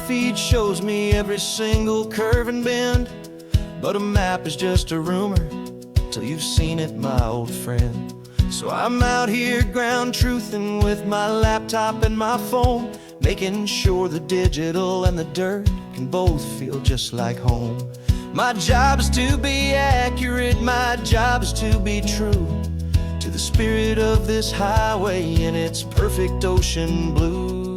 feed shows me every single curve and bend, but a map is just a rumor till you've seen it, my old friend. So I'm out here ground truthin' with my laptop and my phone, making sure the digital and the dirt can both feel just like home. My job is to be accurate, my job is to be true to the spirit of this highway in its perfect ocean blue.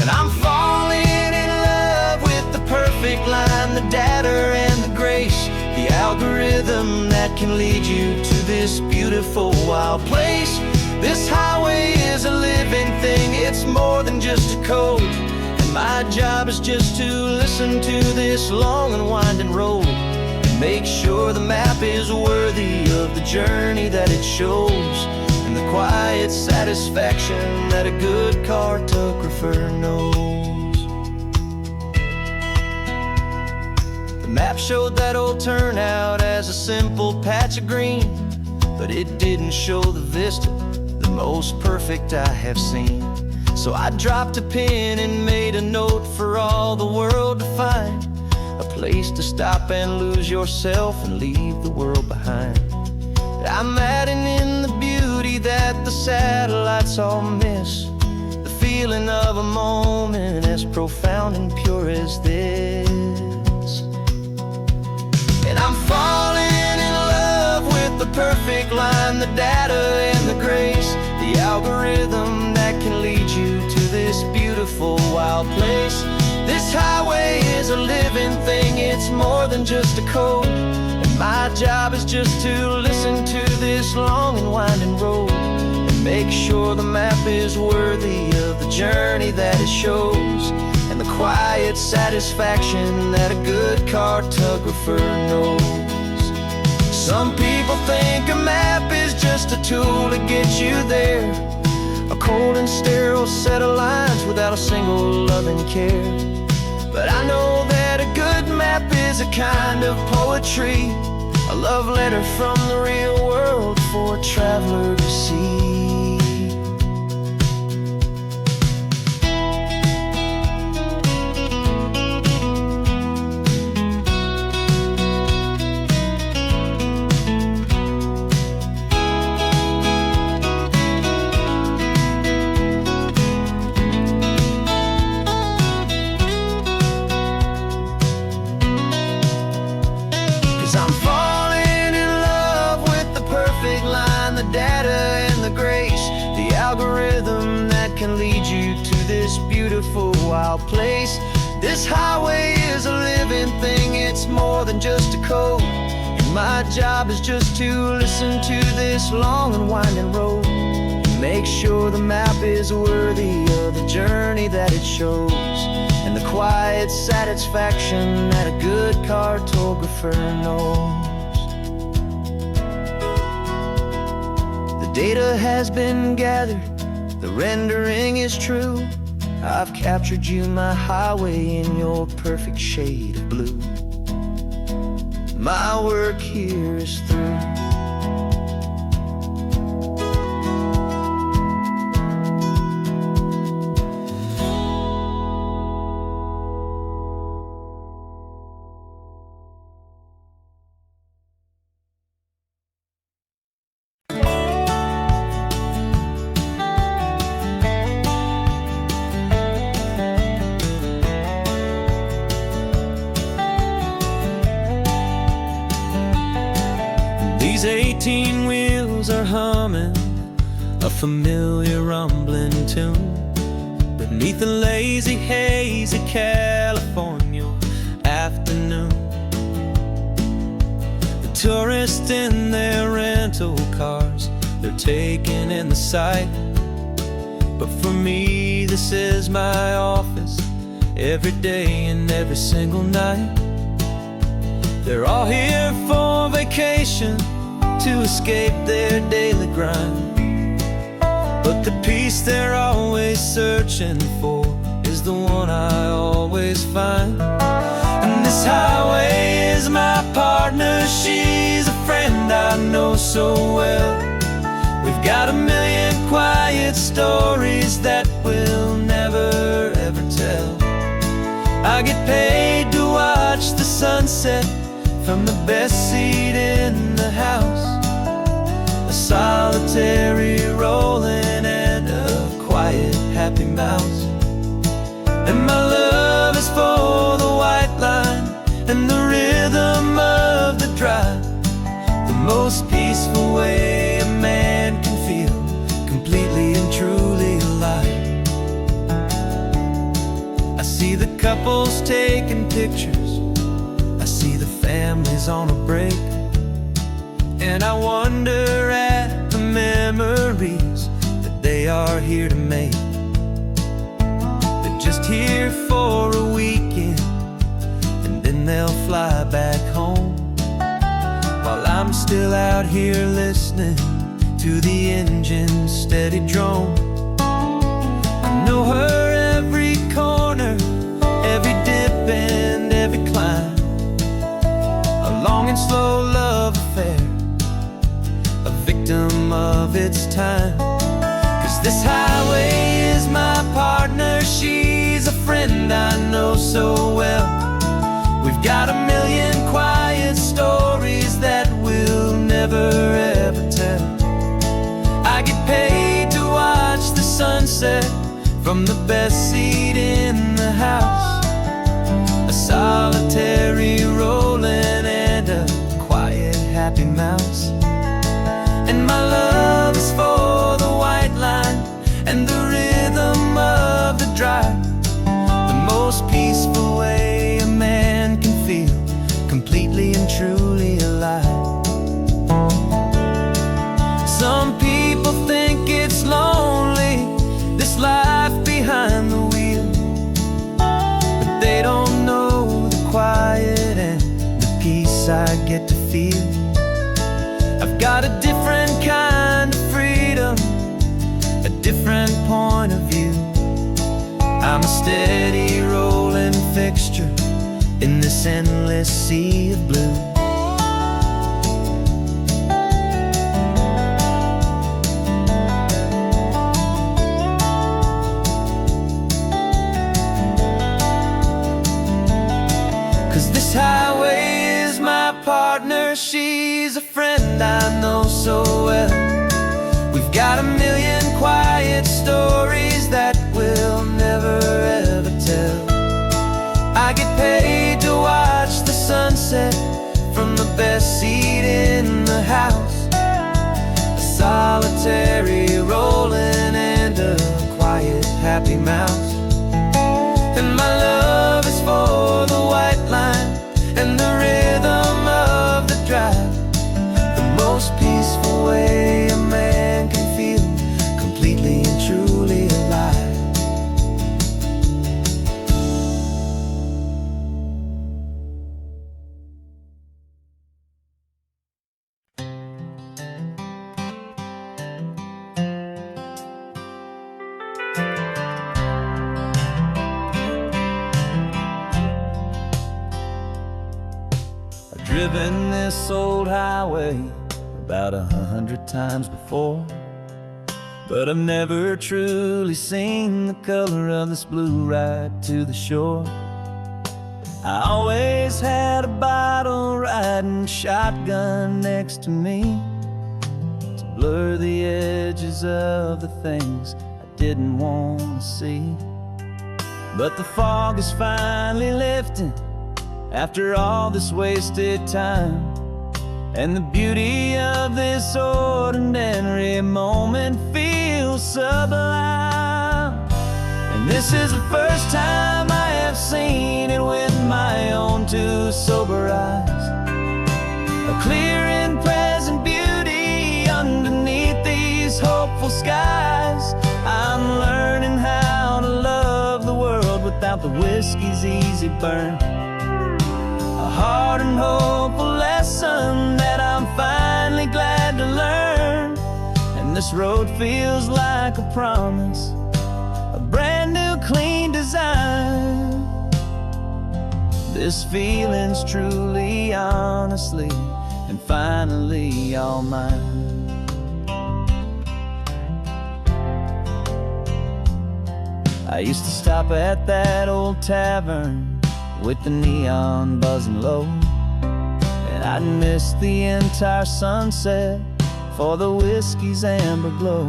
And I'm falling in love with the perfect line, the data and the grace, the algorithm that can lead you to this beautiful wild place. This highway is a living thing, it's more than just a code. And my job is just to listen to this long and winding road and make sure the map is worthy of the journey that it shows, and the quiet satisfaction that a good cartographer knows. The map showed that old turnout as a simple patch of green, but it didn't show the vista, the most perfect I have seen. So I dropped a pin and made a note for all the world to find, a place to stop and lose yourself and leave the world behind. I'm adding in the beauty that the satellites all miss, the feeling of a moment as profound and pure as this. And I'm falling in love with the perfect line, the data and the grace, the algorithm that can lead you to this beautiful wild place. This highway is a living thing, it's more than just a code. And my job is just to listen to this long and winding road and make sure the map is worthy of the journey that it shows, and the quiet satisfaction that a good cartographer knows. Some people think a map is just a tool to get you there, a cold and sterile set of lines without a single loving care. But I know that a good map is a kind of poetry, a love letter from the real world for a traveler to see. 'Cause I'm falling in love with the perfect line, the data and the grace, the algorithm that can lead you to this beautiful wild place. This highway is a living thing, it's more than just a code. And my job is just to listen to this long and winding road and make sure the map is worthy of the journey that it shows, and the quiet satisfaction that a good cartographer knows. The data has been gathered, the rendering is true. I've captured you, my highway, in your perfect shade of blue. My work here is through. These 18 wheels are humming a familiar rumbling tune beneath the lazy haze of California afternoon. The tourists in their rental cars, they're taking in the sight, but for me this is my office every day and every single night. They're all here for vacation, to escape their daily grind, but the peace they're always searching for is the one I always find. And this highway is my partner, she's a friend I know so well. We've got a million quiet stories that will never never ever tell. I get paid to watch the sunset from the best seat in the house, a solitary rolling and a quiet happy mouse. And my love is for the white line and the rhythm of the drive, the most peaceful way a man can feel completely and truly alive. I see the couples taking pictures, I see the families on a break, and I wonder at the memories that they are here to make. They're just here for a weekend, and then they'll fly back home, while I'm still out here listening to the engine's steady drone. I know her every corner, every dip and every climb, a long and slow love affair, a victim of its time. 'Cause this highway is my partner, she's a friend I know so well. We've got a million quiet stories that we'll never ever tell. I get paid to watch the sunset from the best seat in the house, a solitary rolling and a quiet happy mouse. And my love is for the white line and the rhythm of the drive, the most peaceful way a man can feel completely and truly alive. Some people think it's lonely, this life behind the wheel, but they don't know the quiet and the peace I get to feel. I've got a different kind of freedom, a different point of view. I'm a steady rolling fixture in this endless sea of blue. 'Cause this highway is my partner, she's a friend I know so well. We've got a million quiet stories that we'll never ever tell. I get paid to watch the sunset from the best seat in the house, a solitary rolling and a quiet happy mouse. And my love is for the white line and the rhythm of the drive, the most peaceful way a man can feel completely and truly alive. Driven this old highway about 100 times before, but I've never truly seen the color of this blue right to the shore. I always had a bottle riding shotgun next to me to blur the edges of the things I didn't want to see. But the fog is finally lifting after all this wasted time, and the beauty of this ordinary moment feels sublime. And this is the first time I have seen it with my own two sober eyes, a clear and present beauty underneath these hopeful skies. I'm learning how to love the world without the whiskey's easy burn, a hard and hopeful lesson that I'm finally glad to learn. And this road feels like a promise, a brand new clean design. This feeling's truly, honestly, and finally all mine. I used to stop at that old tavern with the neon buzzing low, and I'd miss the entire sunset for the whiskey's amber glow.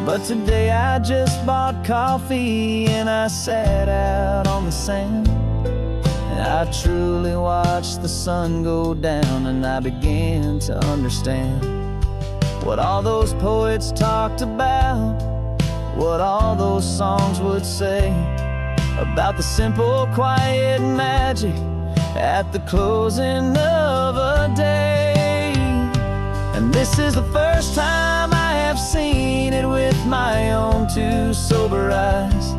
But today I just bought coffee and I sat out on the sand, and I truly watched the sun go down, and I began to understand what all those poets talked about, what all those songs would say about the simple, quiet magic at the closing of a day. And this is the first time I have seen it with my own two sober eyes,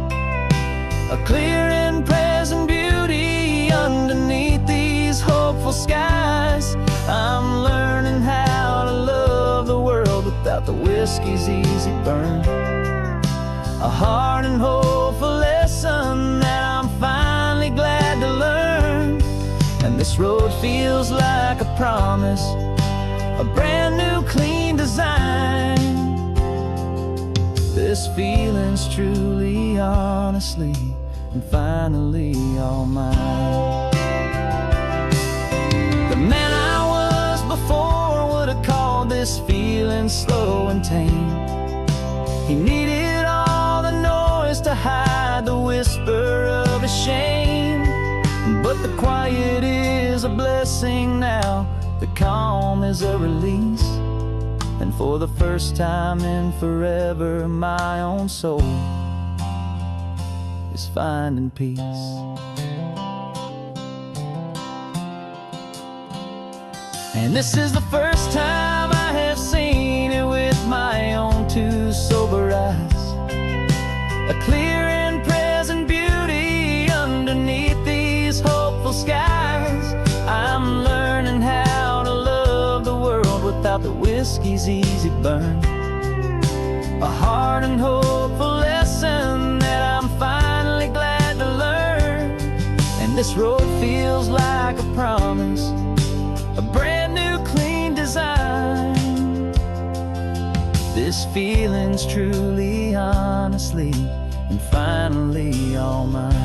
a clear and present beauty underneath these hopeful skies. I'm learning how to love the world without the whiskey's easy burn, a hard and hopeful lesson that I'm finally glad to learn. And this road feels like a promise, a brand new clean design. This feeling's truly, honestly, and finally all mine. The man I was before would have called this feeling slow and tame. He needed all the noise to hide the whisper of his shame. But the quiet is a blessing now, the calm is a release, and for the first time in forever my own soul is finding peace. And this is the first time I have seen it with my own two sober eyes, a clear and present beauty underneath these hopeful skies. I'm learning how to love the world without the whiskey's easy burn, a hard and hopeful lesson that I'm finally glad to learn. And this road feels like a promise, a brand new clean design. This feeling's truly, honestly, and finally all mine.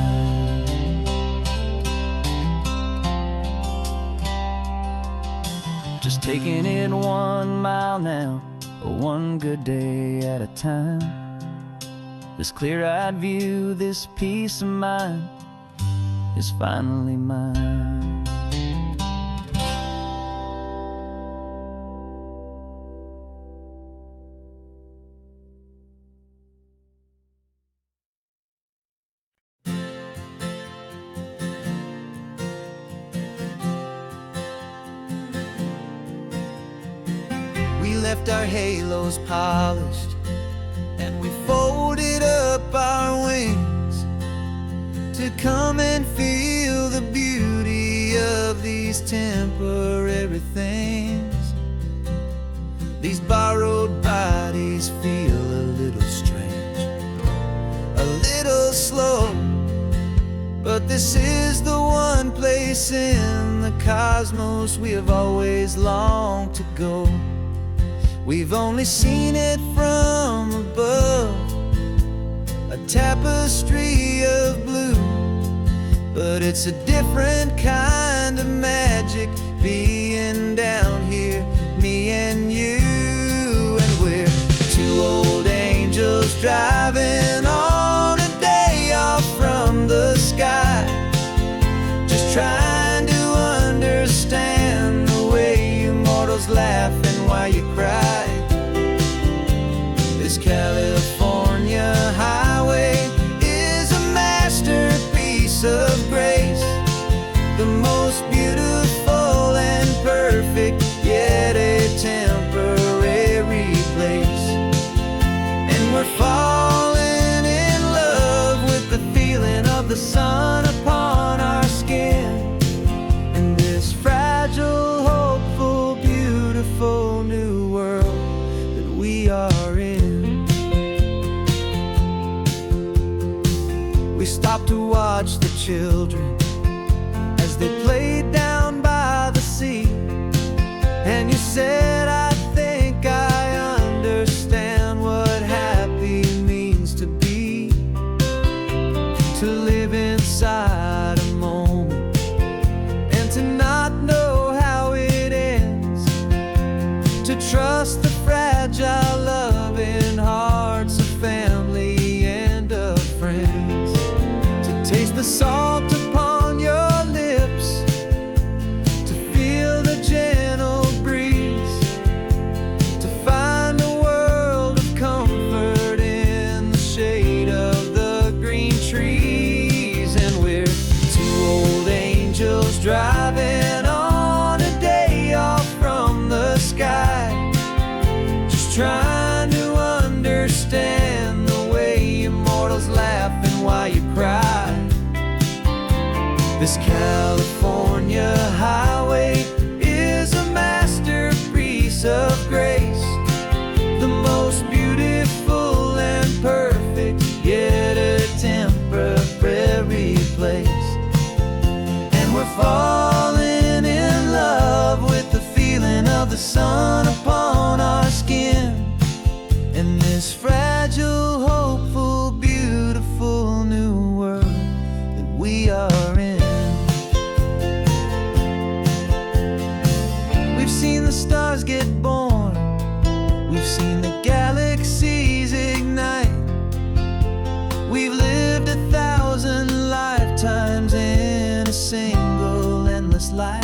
Just taking it 1 mile now, one good day at a time. This clear-eyed view, this peace of mind is finally mine. We left our halos polished, and we folded up our wings to come and feel the beauty of these temporary things. These borrowed bodies feel a little strange, a little slow, but this is the one place in the cosmos we have always longed to go. We've only seen it from above, a tapestry of blue, but it's a different kind of magic being down here, me and you. And we're two old angels driving on a day off from the sky, just trying to understand the way you mortals laugh and why you cry. This California highway is a masterpiece of grace, the most beautiful and perfect, yet a temporary place. And we're falling in love with the feeling of the sun upon our skin, in this fragile, hopeful, beautiful new world that we are in. We stopped to watch the children as they played down by the sea, and you said, I think I understand what happy means to be. trust the fragile loving hearts of family and of friends, to taste the salt upon your lips, to feel the gentle breeze, to find a world of comfort in the shade of the green trees. And we're two old angels driving on a day off from the sky, just trying to understand the way immortals laugh and why you cry. This California highway is a masterpiece of grace, the most beautiful and perfect, yet a temporary place. And we're falling in love with the feeling of the sun upon our skin, and this fragile, hopeful, beautiful new world that we are in. We've seen the stars get born, we've seen the galaxies ignite, we've lived 1,000 lifetimes in a single endless life.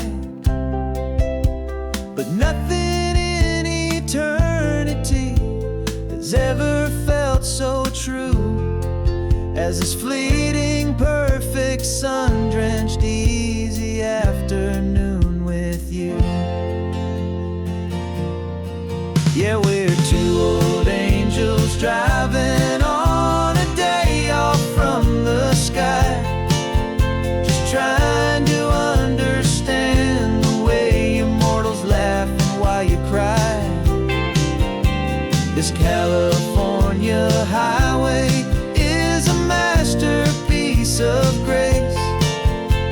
But nothing in eternity has ever felt so true as this fleeting, perfect, sun-drenched, easy afternoon with you. Yeah, we're two old angels driving on a day off from the sky, just trying to understand the way immortals laugh and why you cry. This California highway is a masterpiece of grace,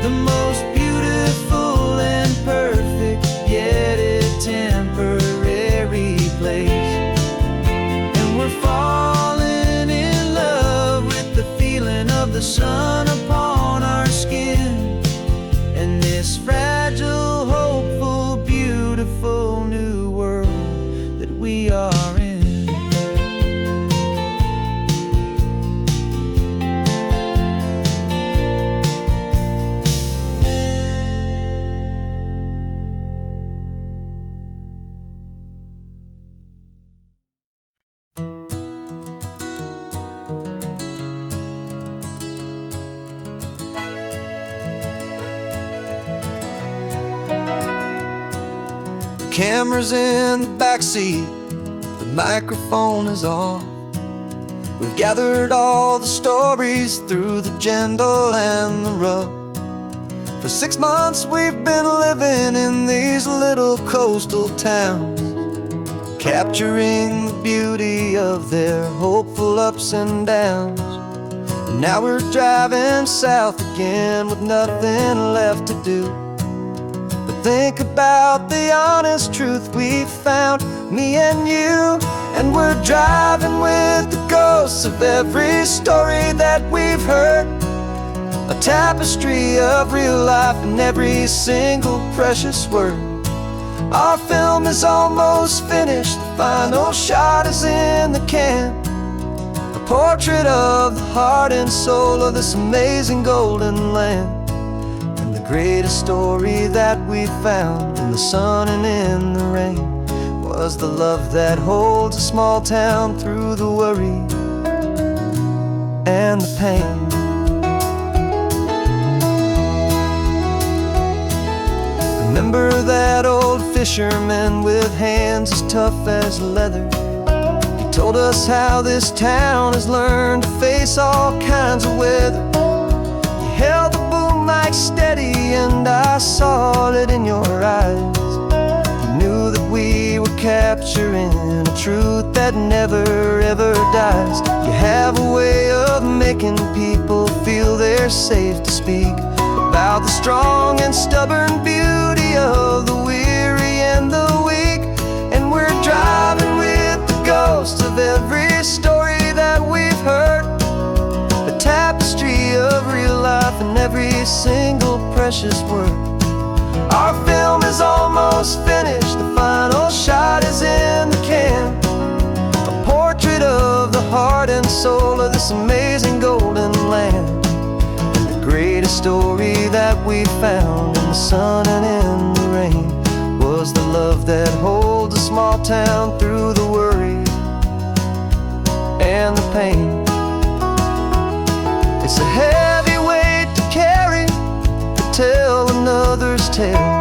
the most beautiful and perfect, yet a temporary place. And we're falling in love with the feeling of the sun upon our skin, and this fragile, hopeful, beautiful new world that we are in. Camera's in the backseat, the microphone is on. We've gathered all the stories through the gentle and the rough. For 6 months we've been living in these little coastal towns, capturing the beauty of their hopeful ups and downs. And now we're driving south again with nothing left to do. Think about the honest truth we found, me and you. And we're driving with the ghosts of every story that we've heard, a tapestry of real life in every single precious word. Our film is almost finished, the final shot is in the can, a portrait of the heart and soul of this amazing golden land. Greatest story that we found in the sun and in the rain was the love that holds a small town through the worry and the pain. Remember that old fisherman with hands as tough as leather? He told us how this town has learned to face all kinds of weather. You held the boom mic steady and I saw it in your eyes. You knew that we were capturing a truth that never ever dies. You have a way of making people feel they're safe to speak about the strong and stubborn beauty of the weary and the weak. And we're driving with the ghosts of every story that we've heard, a tapestry of real life in every single precious word. Our film is almost almost finished, the final shot is in the can. A portrait of the heart and soul of this amazing golden land. The greatest story that we found in the sun and in the rain was the love that holds a small town through the worry and the pain. It's a heavy weight to carry, to tell another's tale,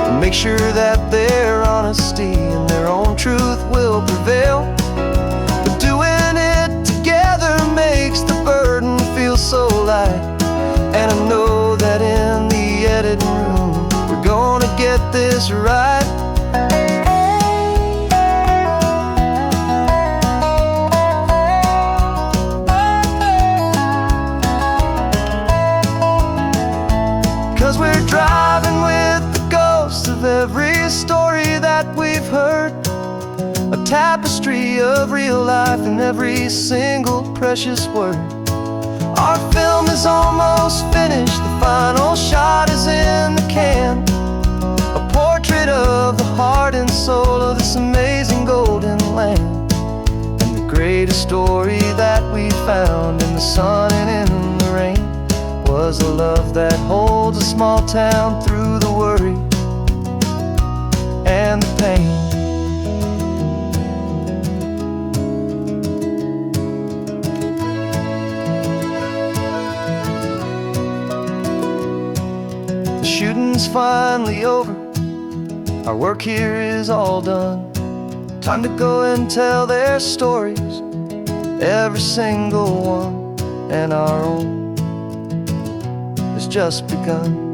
and make sure that their honesty and their own truth will prevail. But doing it together makes the burden feel so light. And I know that in the editing room we're gonna get this right. 'Cause we're driving with the ghosts of every story that we've heard, a tapestry of real life in every single precious word. Our film is almost finished, the final shot is in the can. A portrait of the heart and soul of this amazing golden land. And the greatest story that we found in the sun and in the rain was a love that holds a small town through the worry and the pain. The shooting's finally over, our work here is all done. Time to go and tell their stories, every single one, and our own has just begun.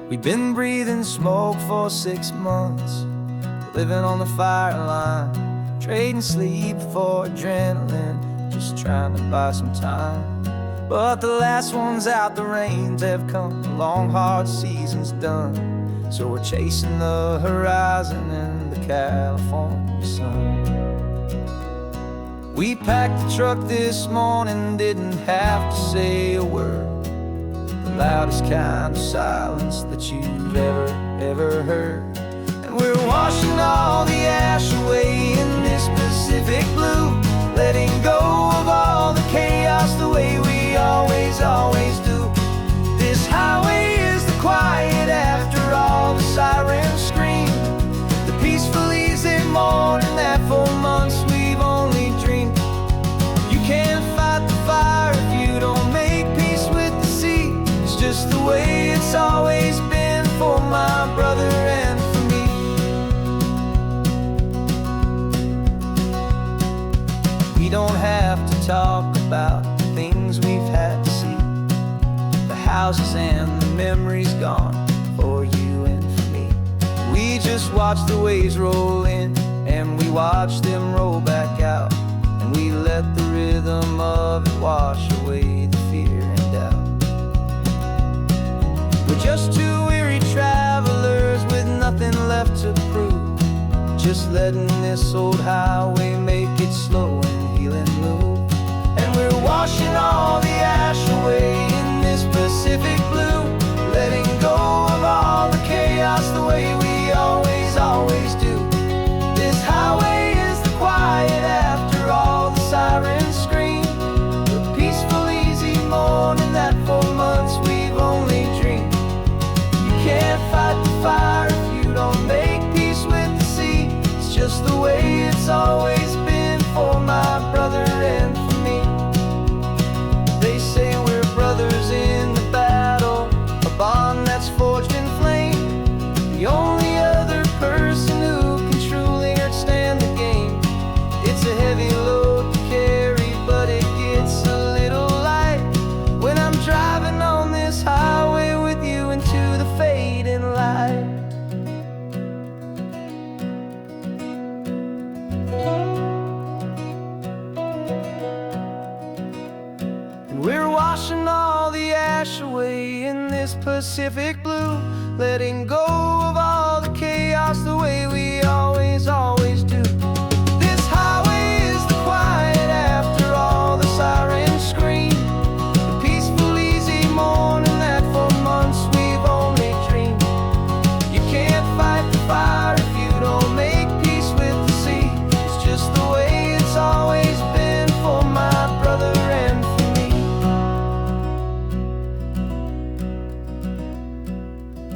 We've been breathing smoke for 6 months, living on the fire line, trading sleep for adrenaline, just trying to buy some time. But the last one's out, the rains have come, the long hard season's done. So we're chasing the horizon in the California sun. We packed the truck this morning, didn't have to say a word. The loudest kind of silence that you've ever heard. And we're washing all the ash away in this Pacific blue, letting go of all the chaos the way we always do. This highway is the quiet after all the sirens scream, the peaceful easy morning that for months we've only dreamed. You can't fight the fire if you don't make peace with the sea. It's just the way it's always been for my brother and for me. We don't have to talk about the things we've had to see, the houses and the memories gone for you and for me. We just watch the waves roll in and we watch them roll back out, and we let the rhythm of it wash away the fear and doubt. We're just two weary travelers with nothing left to prove, just letting this old highway make it slow and healing move. And we're washing all the ash away in this Pacific blue, letting go of all the chaos the way we always do. This highway is the quiet after all the sirens scream, the peaceful easy morning that for months we've only dreamed. You can't fight the fire if you don't make peace with the sea. It's just the way it's always been for my brother and for me. They say we're brothers in the battle, a bond that's forged in flame. The only other person who can truly understand the game. It's a heavy load to carry, but it gets a little light when I'm driving on this highway with you into the fading light. And we're washing all the ash away in this Pacific blue, letting go of all the chaos the way we always do. This highway is the quiet after all the sirens scream, the peaceful, easy morning that for months we've only dreamed. You can't fight the fire if you don't make peace with the sea. It's just the way it's always been for my brother and for me.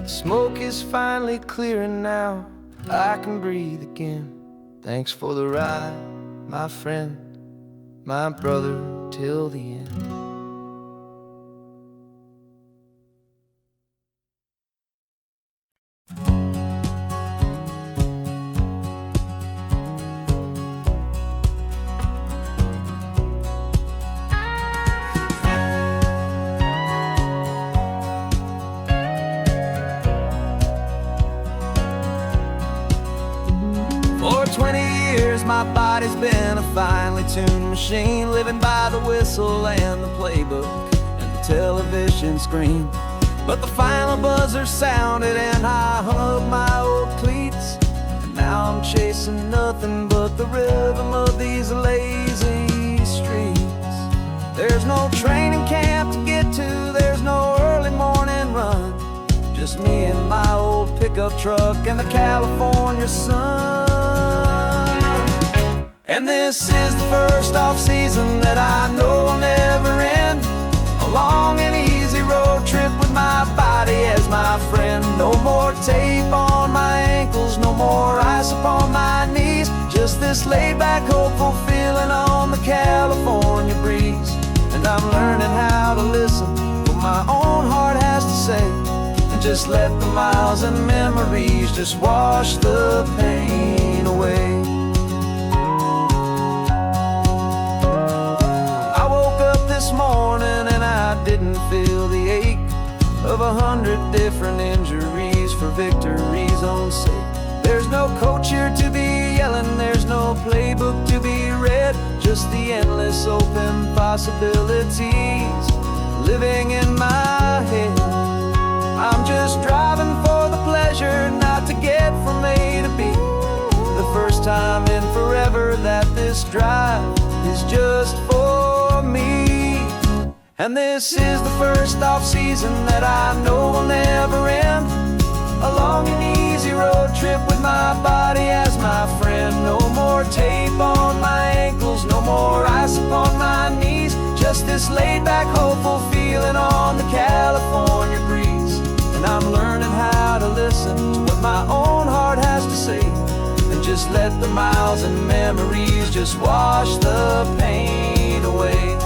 The smoke is finally clearing now, I can breathe again. Thanks for the ride, my friend, my brother, till the end. For 20 years my body's been a finely tuned machine, living by the whistle and the playbook and the television screen. But the final buzzer sounded and I hung up my old cleats, and now I'm chasing nothing but the rhythm of these lazy streets. There's no training camp to get to, there's no early morning run, just me and my old pickup truck and the California sun. And this is the first off-season that I know will never end, a long and easy road trip with my body as my friend. No more tape on my ankles, no more ice upon my knees, just this laid-back, hopeful feeling on the California breeze. And I'm learning how to listen to what my own heart has to say, and just let the miles and memories just wash the pain away. This morning and I didn't feel the ache of 100 different injuries for victory's own sake. There's no coach here to be yelling, there's no playbook to be read, just the endless open possibilities living in my head. I'm just driving for the pleasure, not to get from A to B. The first time in forever that this drive is just for me. And this is the first off-season that I know will never end, a long and easy road trip with my body as my friend. No more tape on my ankles, no more ice upon my knees, just this laid-back, hopeful feeling on the California breeze. And I'm learning how to listen to what my own heart has to say, and just let the miles and memories just wash the pain away.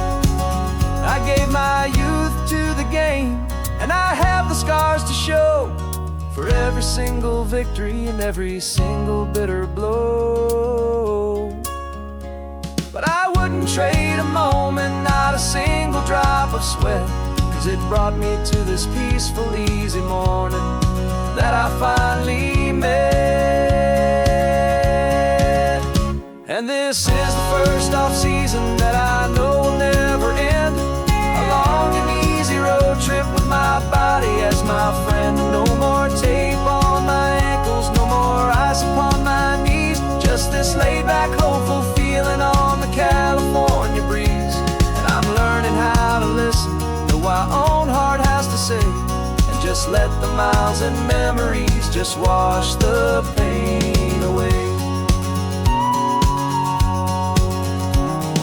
I gave my youth to the game, and I have the scars to show for every single victory and every single bitter blow. But I wouldn't trade a moment, not a single drop of sweat, 'cause it brought me to this peaceful, easy morning that I finally met. And this is the first off-season that I know will never end, a long and easy road trip with my body as my friend. No more tape on my ankles, no more ice upon my knees, just this laid-back, hopeful feeling on the California breeze. And I'm learning how to listen to what my own heart has to say, and just let the miles and memories just wash the pain away.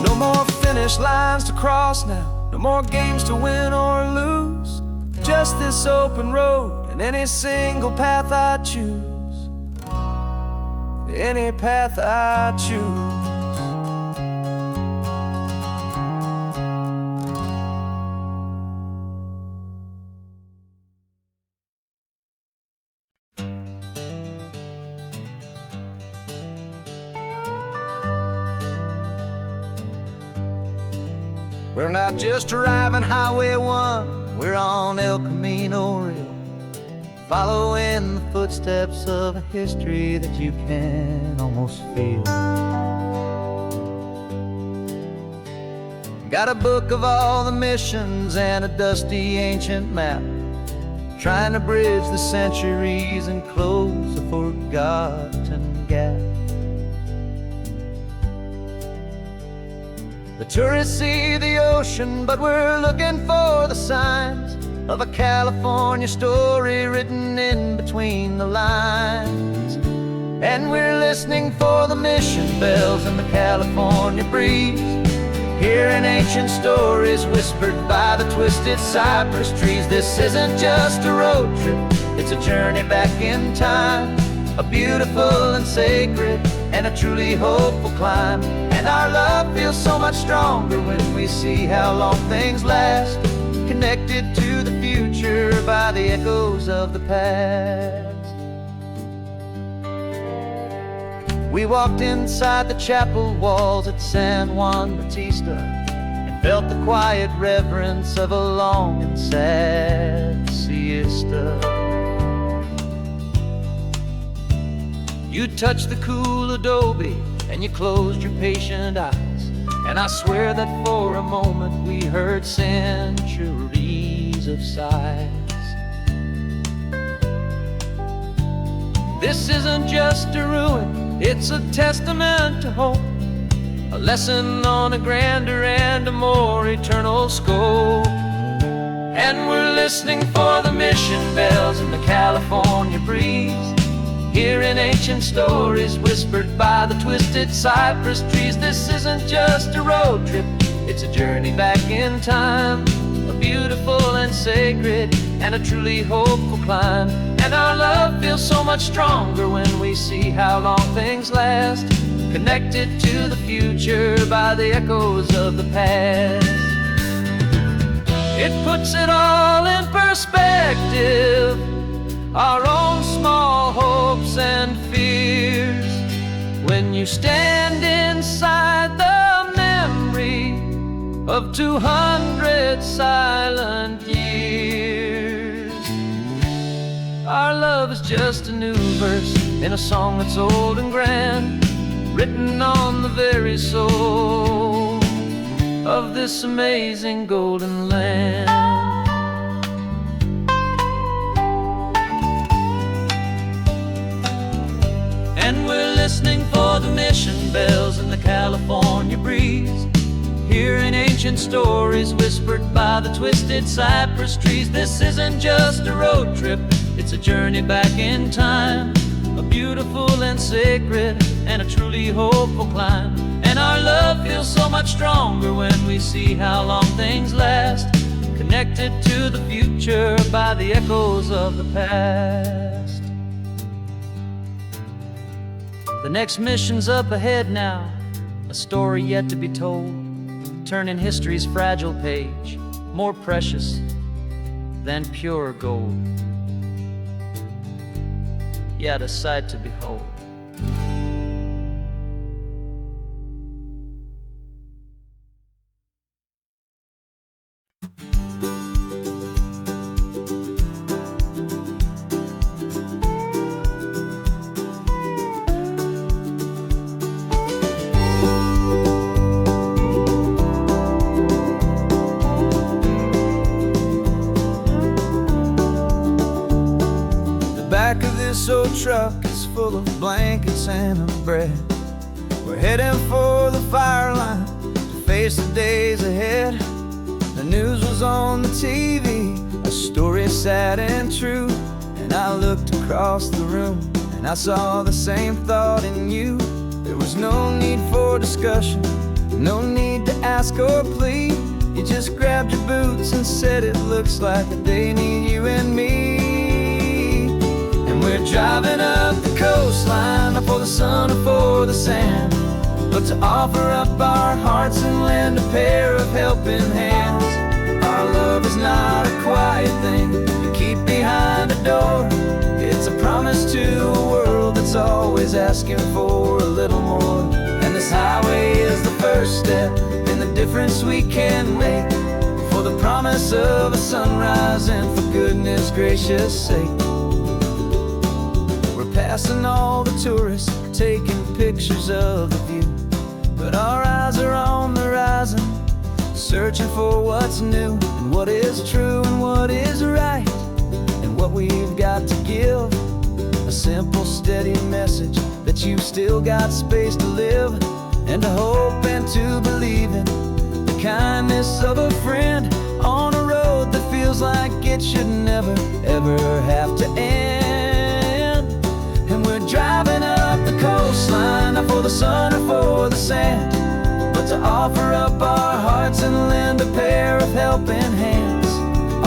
No more finish lines to cross now, no more games to win or lose, just this open road and any single path I choose, any path I choose. We're not just driving Highway 1, we're on El Camino Real, following the footsteps of a history that you can almost feel. Got a book of all the missions and a dusty ancient map, trying to bridge the centuries and close a forgotten gap. The tourists see the ocean, but we're looking for the signs of a California story written in between the lines. And we're listening for the mission bells in the California breeze, hearing ancient stories whispered by the twisted cypress trees. This isn't just a road trip, it's a journey back in time, a beautiful and sacred and a truly hopeful climb. And our love feels so much stronger when we see how long things last, connected to the future by the echoes of the past. We walked inside the chapel walls at San Juan Bautista and felt the quiet reverence of a long and sad siesta. You touched the cool adobe and you closed your patient eyes, and I swear that for a moment we heard centuries of sighs. This isn't just a ruin, it's a testament to hope, a lesson on a grander and a more eternal scope. And we're listening for the mission bells in the California breeze, hearing ancient stories whispered by the twisted cypress trees. This isn't just a road trip, it's a journey back in time, a beautiful and sacred and a truly hopeful climb. And our love feels so much stronger when we see how long things last, connected to the future by the echoes of the past. It puts it all in perspective, our own small hopes and fears, when you stand inside the memory of 200 silent years. Our love is just a new verse in a song that's old and grand, written on the very soul of this amazing golden land. And we're listening for the mission bells in the California breeze, hearing ancient stories whispered by the twisted cypress trees. This isn't just a road trip, it's a journey back in time, a beautiful and sacred and a truly hopeful climb. And our love feels so much stronger when we see how long things last, connected to the future by the echoes of the past. The next mission's up ahead now, a story yet to be told, turning history's fragile page more precious than pure gold. Yet a sight to behold. This old truck is full of blankets and of bread. We're heading for the fire line to face the days ahead. The news was on the TV, a story sad and true. And I looked across the room and I saw the same thought in you. There was no need for discussion, no need to ask or plead. You just grabbed your boots and said it looks like a day need you and me. We're driving up the coastline, not for the sun or for the sand, but to offer up our hearts and lend a pair of helping hands. Our love is not a quiet thing you keep behind a door. It's a promise to a world that's always asking for a little more. And this highway is the first step in the difference we can make, for the promise of a sunrise and for goodness gracious sake. Passing all the tourists, taking pictures of the view, but our eyes are on the horizon, searching for what's new and what is true and what is right and what what we've got to give. A simple, steady message that you've still got space to live, and to hope and to believe in the kindness of a friend on a road that feels like it should never, ever have to end. And we're driving up the coastline, not for the sun or for the sand, but to offer up our hearts and lend a pair of helping hands.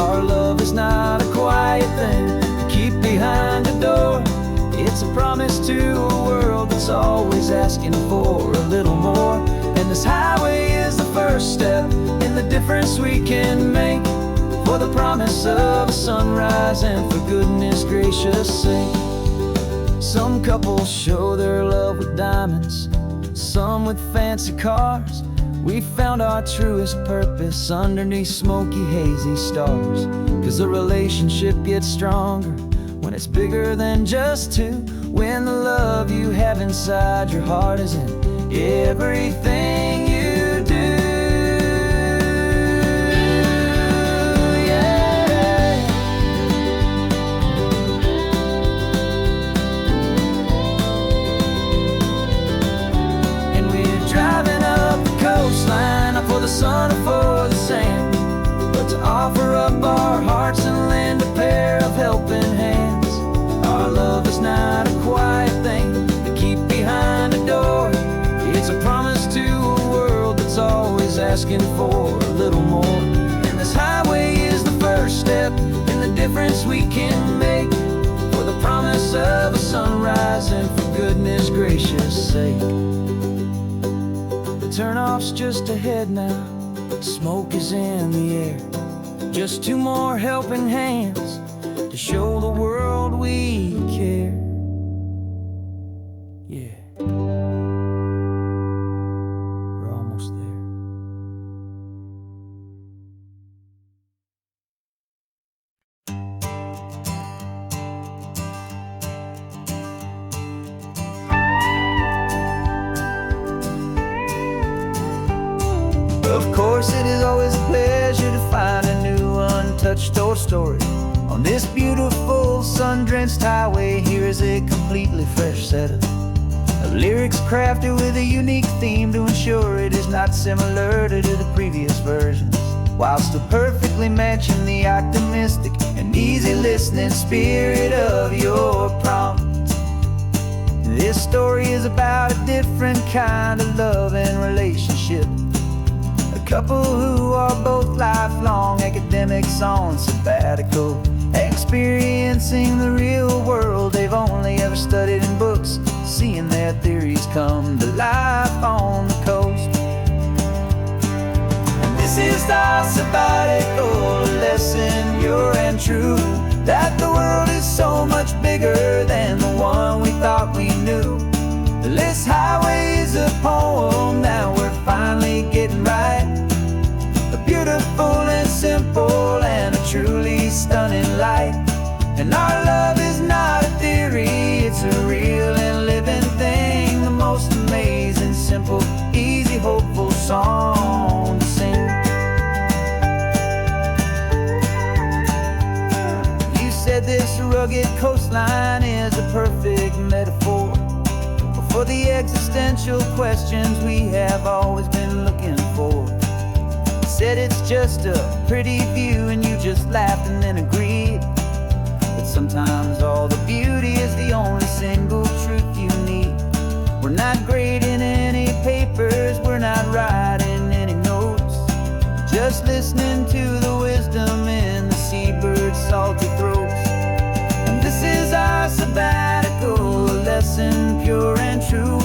Our love is not a quiet thing to keep behind a door. It's a promise to a world that's always asking for a little more. And this highway is the first step in the difference we can make, for the promise of a sunrise and for goodness gracious sake. Some couples show their love with diamonds, some with fancy cars. We found our truest purpose underneath smoky, hazy stars. 'Cause the relationship gets stronger when it's bigger than just two, when the love you have inside your heart is in everything you do. Yeah. And we're driving up the coastline, not for the sun or for the sand, but to offer up our hearts and lend a pair of helping hands. Our love is not a quiet thing to keep behind a door. It's a promise to a world that's always asking for a little more. And this highway is the first step in the difference we can make, for the promise of a sunrise and for goodness gracious sake. The turnoff's just ahead now, smoke is in the air. Just two more helping hands to show the world we care. Yeah, we're almost there. Of course, it is always a pleasure to find a new untouched old story. On this beautiful sun-drenched highway, here is a completely fresh set of lyrics crafted with a unique theme to ensure it is not similar to the previous versions, while still perfectly matching the optimistic and easy listening spirit of your prompt. This story is about a different kind of love and relationship. A couple who are both lifelong academics on sabbatical, experiencing the real world they've only ever studied in books, seeing their theories come to life on the coast. And this is our sabbatical lesson, pure and true, that the world is so much bigger than the one we thought we knew. This highway is a poem that we're finally getting right, a beautiful and simple and a truly stunning light. And our love is not a theory, it's a real and living thing, the most amazing, simple, easy, hopeful song to sing. You said this rugged coastline is a perfect metaphor for the existential questions we have always been looking for. Said it's just a pretty view and you just laughed and then agreed, but sometimes all the beauty is the only single truth you need. We're not grading any papers, we're not writing any notes, just listening to the wisdom in the seabird's salty throats. And this is our sabbatical lesson, pure and true,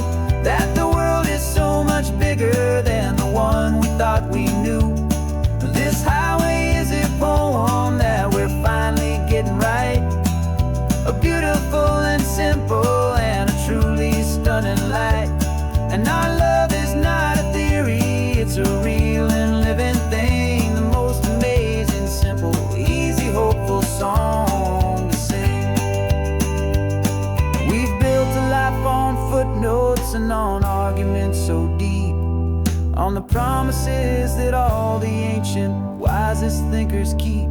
that the world is so much bigger than the one we thought we knew. This highway is a poem that we're finally getting right, a beautiful and simple and a truly stunning light. And our love is not a theory, it's a real and living thing, the most amazing, simple, easy, hopeful song to sing. We've built a life on footnotes and on arguments so deep, on the promises that all the ancient wisest thinkers keep.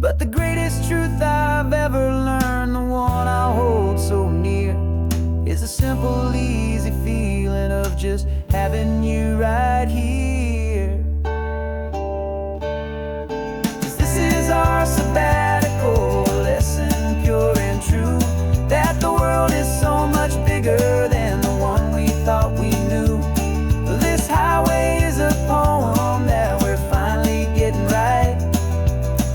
But the greatest truth I've ever learned, the one I hold so near, is a simple, easy feeling of just having you right here. 'Cause this is our sabbatical lesson, pure and true, that the world is so much bigger than the one we thought we knew. This highway is a poem that we're finally getting right,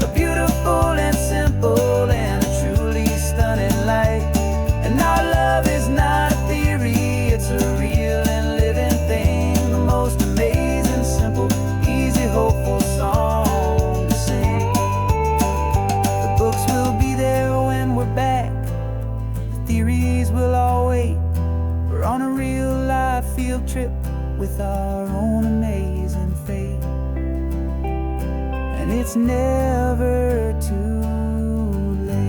a beautiful and simple and a truly stunning light. And our love is not a theory, it's a real and living thing, the most amazing, simple, easy, hopeful song to sing. The books will be there when we're back, the theories will all wait. We're on a real life field trip with our own amazing fate, and it's never too late.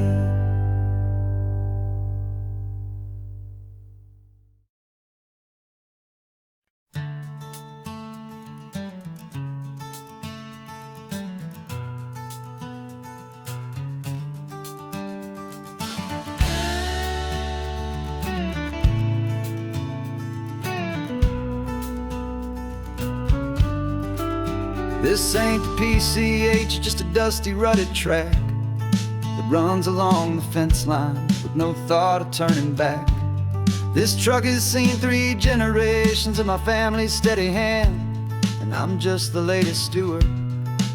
This ain't the PCH, just a dusty, rutted track that runs along the fence line with no thought of turning back. This truck has seen 3 generations of my family's steady hand, and I'm just the latest steward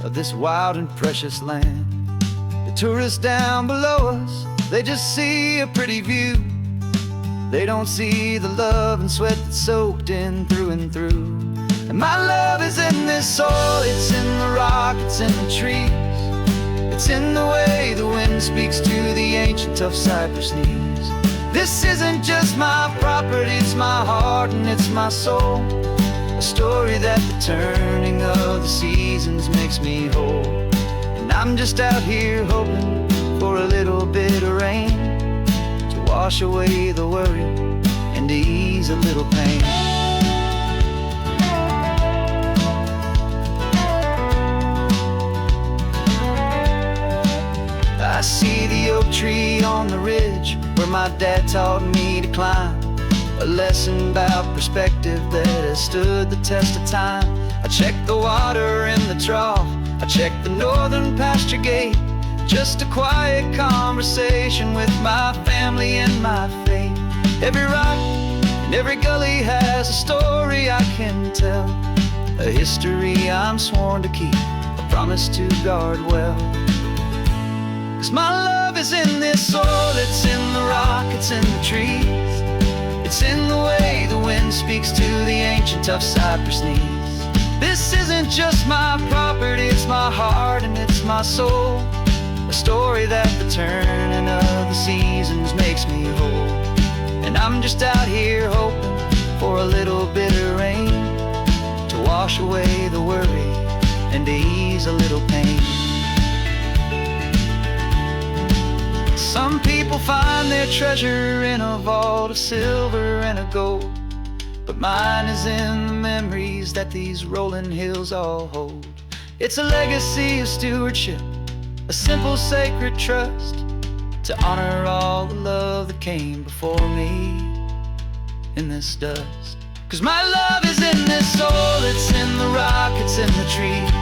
of this wild and precious land. The tourists down below us, they just see a pretty view. They don't see the love and sweat that's soaked in through and through. And my love is in this soil, it's in the rock, it's in the trees. It's in the way the wind speaks to the ancient tough cypress knees. This isn't just my property, it's my heart and it's my soul, a story that the turning of the seasons makes me whole. And I'm just out here hoping for a little bit of rain to wash away the worry and to ease a little pain. I see the oak tree on the ridge where my dad taught me to climb, a lesson about perspective that has stood the test of time. I check the water in the trough, I check the northern pasture gate, just a quiet conversation with my family and my faith. Every rock and every gully has a story I can tell, a history I'm sworn to keep, a promise to guard well. 'Cause my love is in this soil, it's in the rock, it's in the trees. It's in the way the wind speaks to the ancient tough cypress knees. This isn't just my property, it's my heart and it's my soul, a story that the turning of the seasons makes me whole. And I'm just out here hoping for a little bit of rain to wash away the worry and to ease a little pain. Some people find their treasure in a vault of silver and of gold, but mine is in the memories that these rolling hills all hold. It's a legacy of stewardship, a simple sacred trust, to honor all the love that came before me in this dust. 'Cause my love is in this soil, it's in the rock, it's in the trees.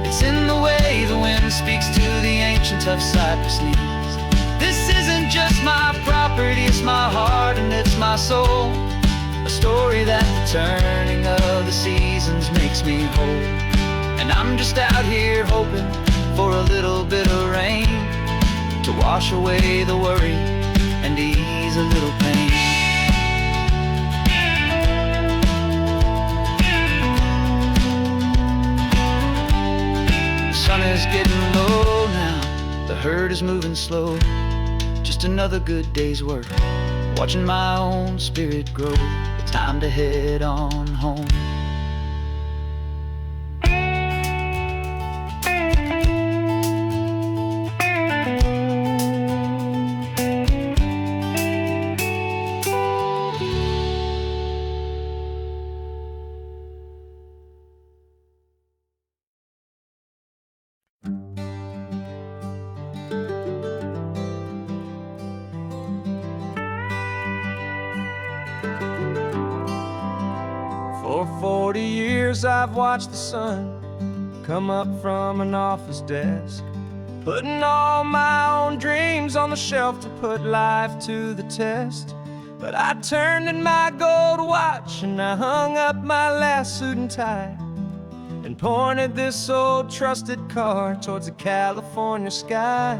It's in the way the wind speaks to the ancient tough cypress knees. This isn't just my property, it's my heart and it's my soul, a story that the turning of the seasons makes me whole. And I'm just out here hoping for a little bit of rain to wash away the worry and ease a little pain. The sun is getting low now, the herd is moving slow, just another good day's work, watching my own spirit grow. Time to head on home. 40 years I've watched the sun come up from an office desk, putting all my own dreams on the shelf to put life to the test. But I turned in my gold watch and I hung up my last suit and tie, and pointed this old trusted car towards the California sky.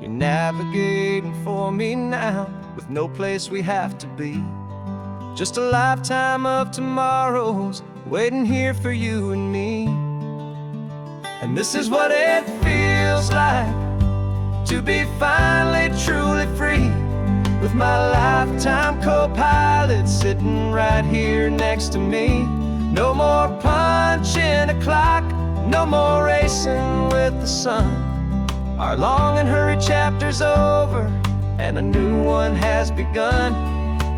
You're navigating for me now, with no place we have to be, just a lifetime of tomorrows waiting here for you and me. And this is what it feels like to be finally truly free, with my lifetime co-pilot sitting right here next to me. No more punching a clock, no more racing with the sun. Our long and hurried chapter's over, and a new one has begun.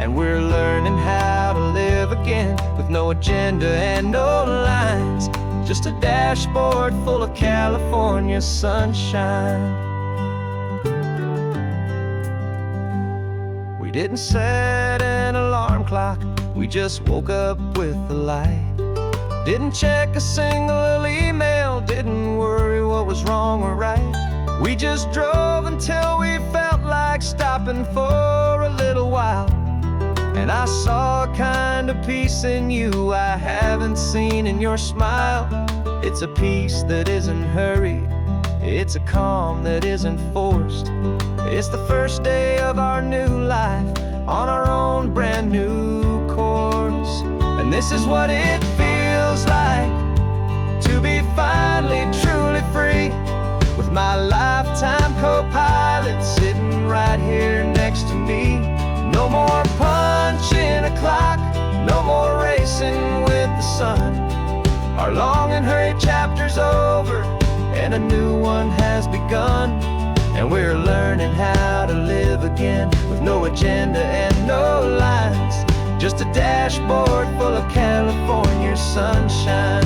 And we're learning how to live again, with no agenda and no lines, just a dashboard full of California sunshine. We didn't set an alarm clock, we just woke up with the light. Didn't check a single email, didn't worry what was wrong or right. We just drove until we felt like stopping for a little while. And I saw a kind of peace in you I haven't seen in your smile. It's a peace that isn't hurried, it's a calm that isn't forced. It's the first day of our new life on our own brand new course. And this is what it feels like to be finally truly free, with my lifetime co-pilot sitting right here next to me. No more punching a clock, no more racing with the sun. Our long and hurried chapter's over, and a new one has begun. And we're learning how to live again, with no agenda and no lines, just a dashboard full of California sunshine.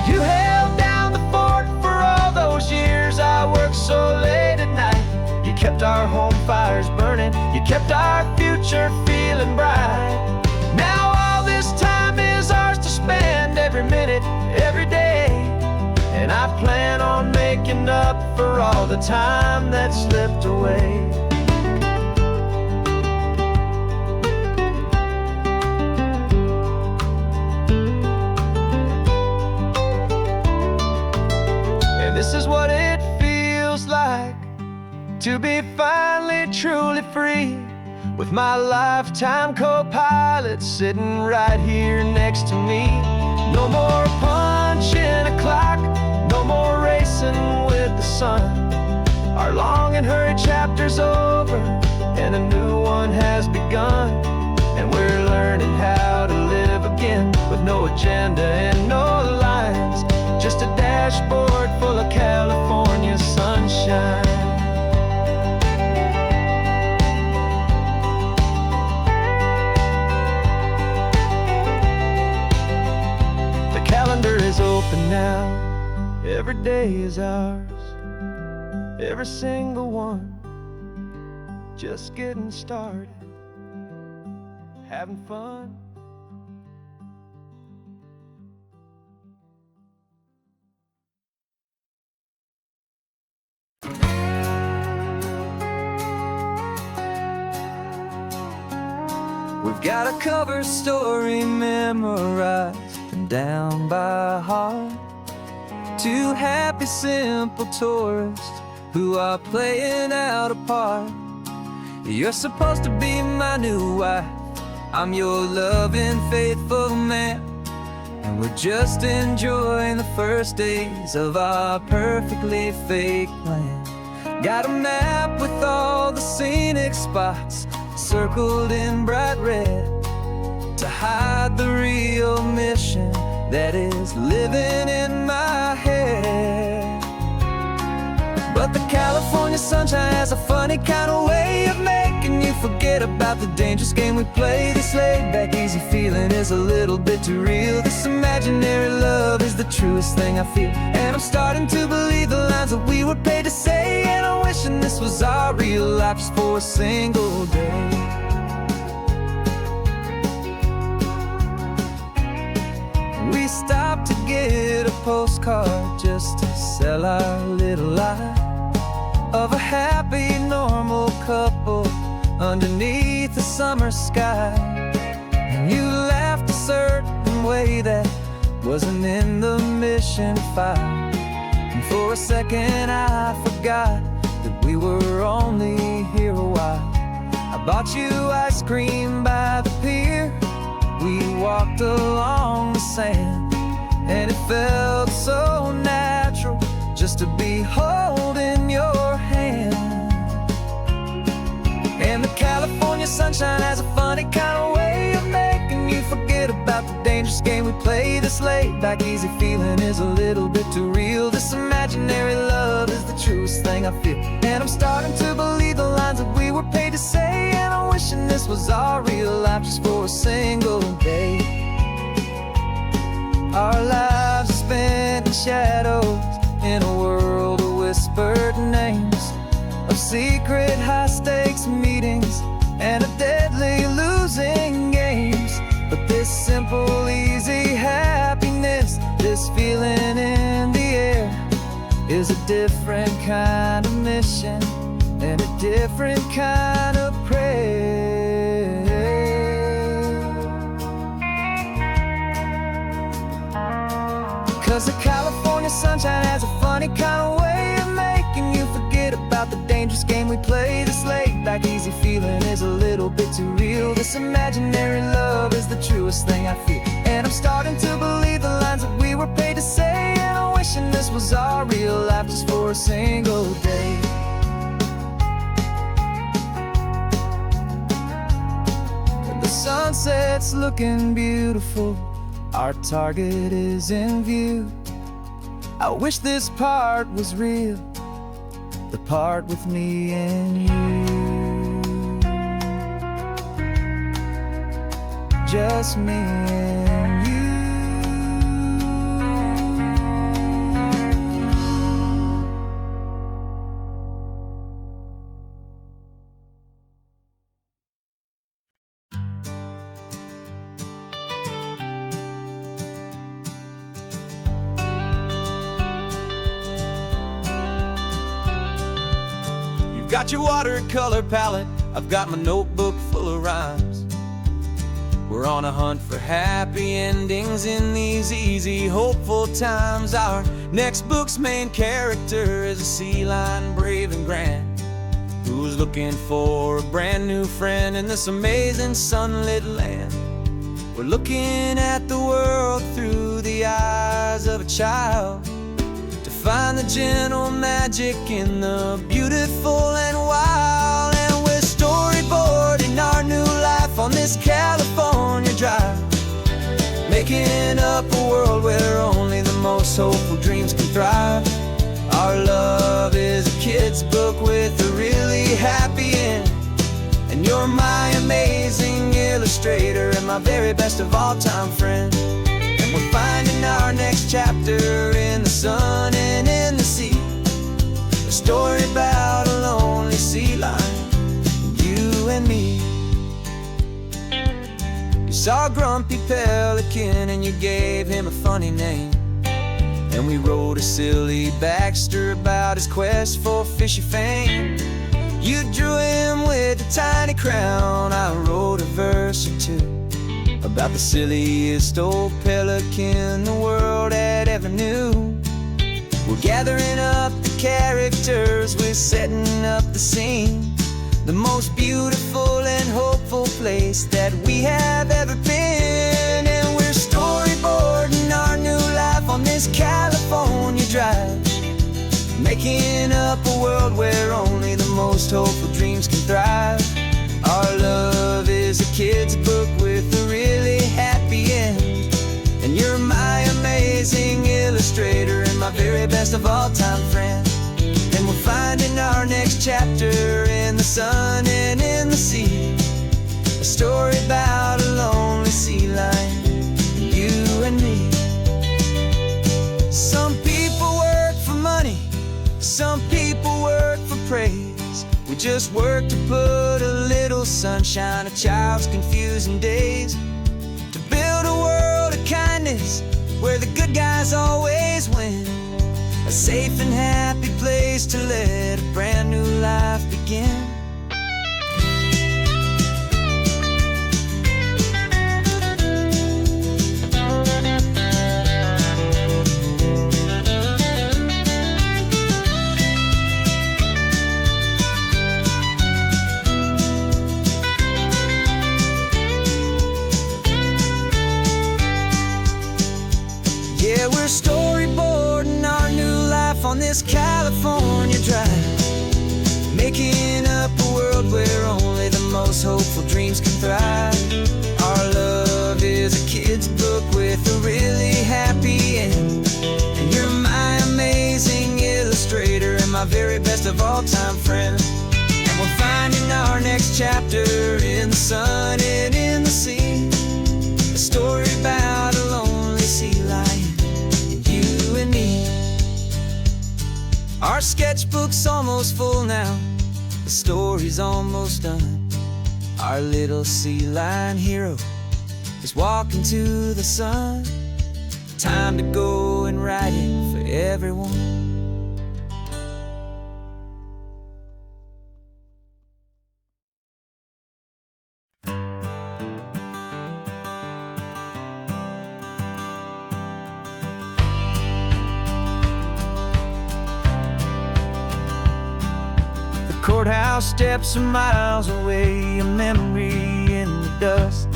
You held down the fort for all those years I worked so late at night. You kept our home fires burning, you kept our future feeling bright. Now all this time is ours to spend, every minute, every day. And I plan on making up for all the time that slipped away. And this is what it feels like to be finally truly free, with my lifetime co-pilot sitting right here next to me. No more punching a clock, no more racing with the sun. Our long and hurried chapter's over, and a new one has begun. And we're learning how to live again, with no agenda and no lines, just a dashboard full of California sunshine. Calendar is open now, every day is ours, every single one, just getting started, having fun. We've got a cover story memorized and down by heart. Two happy, simple tourists who are playing out a part. You're supposed to be my new wife, I'm your loving, faithful man. And we're just enjoying the first days of our perfectly fake plan. Got a map with all the scenic spots circled in bright red, to hide the real mission that is living in my head. But the California sunshine has a funny kind of way of making you forget about the dangerous game we play. This laid-back, easy feeling is a little bit too real. This imaginary love is the truest thing I feel, and I'm starting to believe the lines that we were paid to say. And I'm wishing this was our real life just for a single day. to get a postcard just to sell our little lie of a happy, normal couple underneath the summer sky. And you laughed a certain way that wasn't in the mission file. And for a second I forgot that we were only here a while. I bought you ice cream by the pier. We walked along the sand, and it felt so natural just to be holding your hand. And the California sunshine has a funny kind of way of making you forget about the dangerous game we play. This laid back easy feeling is a little bit too real. This imaginary love is the truest thing I feel. And I'm starting to believe the lines that we were paid to say. And I'm wishing this was our real life just for a single day. Our lives are spent in shadows, in a world of whispered names, of secret high-stakes meetings and of deadly losing games. But this simple, easy happiness, this feeling in the air, is a different kind of mission and a different kind of prayer. 'Cause the California sunshine has a funny kind of way of making you forget about the dangerous game we play. This laid back easy feeling is a little bit too real. This imaginary love is the truest thing I feel. And I'm starting to believe the lines that we were paid to say. And I'm wishing this was our real life just for a single day. And the sunset's looking beautiful, our target is in view. I wish this part was real, the part with me and you. Just me and you. Got your watercolor palette, I've got my notebook full of rhymes. We're on a hunt for happy endings in these easy, hopeful times. Our next book's main character is a sea lion, brave and grand, who's looking for a brand new friend in this amazing sunlit land. We're looking at the world through the eyes of a child, find the gentle magic in the beautiful and wild. And we're storyboarding our new life on this California drive, making up a world where only the most hopeful dreams can thrive. Our love is a kid's book with a really happy end, and you're my amazing illustrator and my very best of all time friend. We're finding our next chapter in the sun and in the sea, a story about a lonely sea lion, you and me. You saw a grumpy pelican and you gave him a funny name, and we wrote a silly Baxter about his quest for fishy fame. You drew him with a tiny crown, I wrote a verse or two about the silliest old pelican the world had ever knew. We're gathering up the characters, we're setting up the scene, the most beautiful and hopeful place that we have ever been. And we're storyboarding our new life on this California drive, making up a world where only the most hopeful dreams can thrive. Our love is a kid's book with a really happy end, and you're my amazing illustrator and my very best of all time friend. And we're finding our next chapter in the sun and in the sea, a story about a lonely sea lion, you and me. Some people work for money, some people work for praise. We just work to put a little sunshine, a child's confusing days, to build a world of kindness where the good guys always win. A safe and happy place to let a brand new life begin. Yeah, we're storyboarding our new life on this California drive, making up a world where only the most hopeful dreams can thrive. Our love is a kid's book with a really happy end, and you're my amazing illustrator and my very best of all-time friend. And we're finding our next chapter in the sun and in the sea, a story about a lonely sea lion, you and me. Our sketchbook's almost full now, the story's almost done. Our little sea lion hero is walking to the sun. Time to go and write it for everyone. Courthouse steps are miles away, a memory in the dust.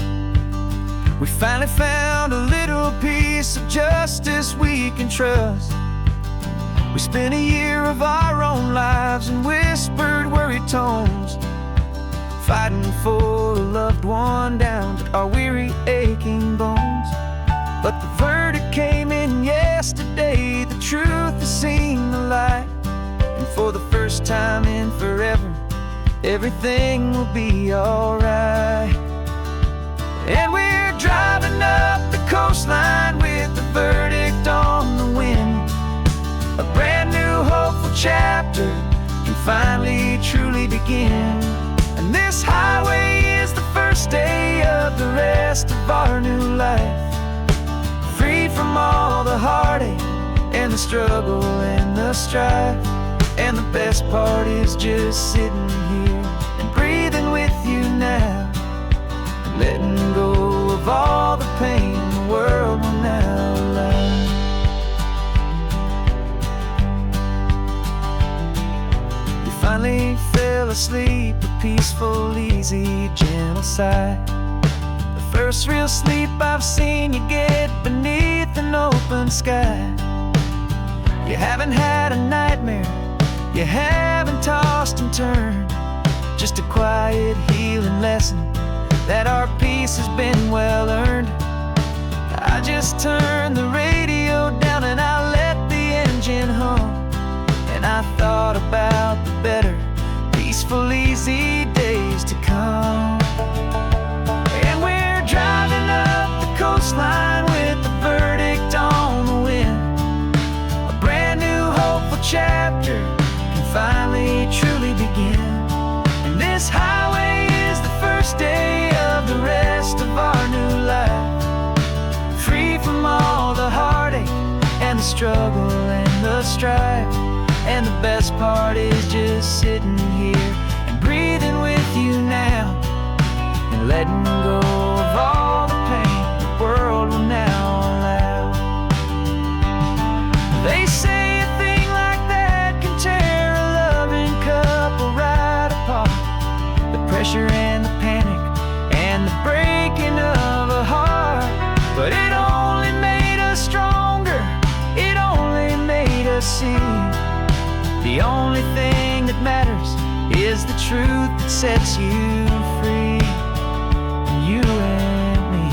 We finally found a little piece of justice we can trust. We spent a year of our own lives in whispered, worried tones, fighting for a loved one down to our weary, aching bones. But the verdict came in yesterday, the truth has seen the light. And for the first time in forever, everything will be alright. And we're driving up the coastline with the verdict on the wind. A brand new hopeful chapter can finally truly begin. And this highway is the first day of the rest of our new life, freed from all the heartache and the struggle and the strife. And the best part is just sitting here and breathing with you now, and letting go of all the pain the world will now allow. You finally fell asleep, a peaceful, easy, gentle sigh. The first real sleep I've seen you get beneath an open sky. You haven't had a nightmare, you haven't tossed and turned, just a quiet healing lesson that our peace has been well earned. I just turned the radio down and I let the engine hum, and I thought about the better, peaceful, easy days to come. And we're driving up the coastline with the verdict on the wind. A brand new hopeful chapter finally truly begin. And this highway is the first day of the rest of our new life, free from all the heartache and the struggle and the strife. And the best part is just sitting here and breathing with you now, and letting go of all the pain the world will now allow. They say a thing like that can tear couple right apart. The pressure and the panic and the breaking of a heart. But it only made us stronger, it only made us see the only thing that matters is the truth that sets you free, you and me.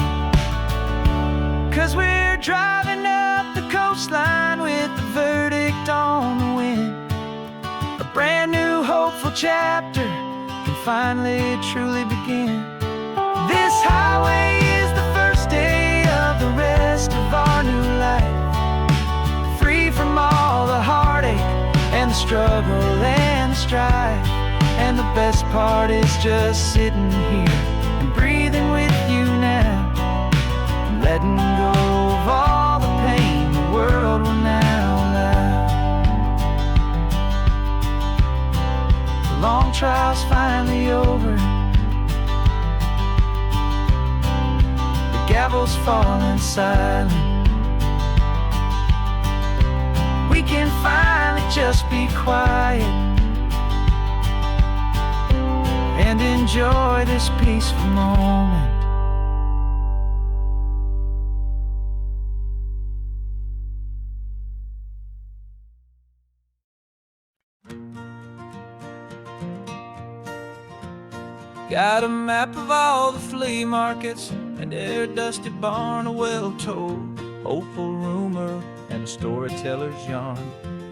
'Cause we're driving up the coastline with the verdict on the wind. A brand new hopeful chapter can finally truly begin. This highway is the first day of the rest of our new life, free from all the heartache and the struggle and the strife. And the best part is just sitting here and breathing with you now, and letting go of all the pain long trial's finally over, the gavel's falling silent. We can finally just be quiet and enjoy this peaceful moment. Got a map of all the flea markets and their dusty barn, a well-told, hopeful rumor, and a storyteller's yarn.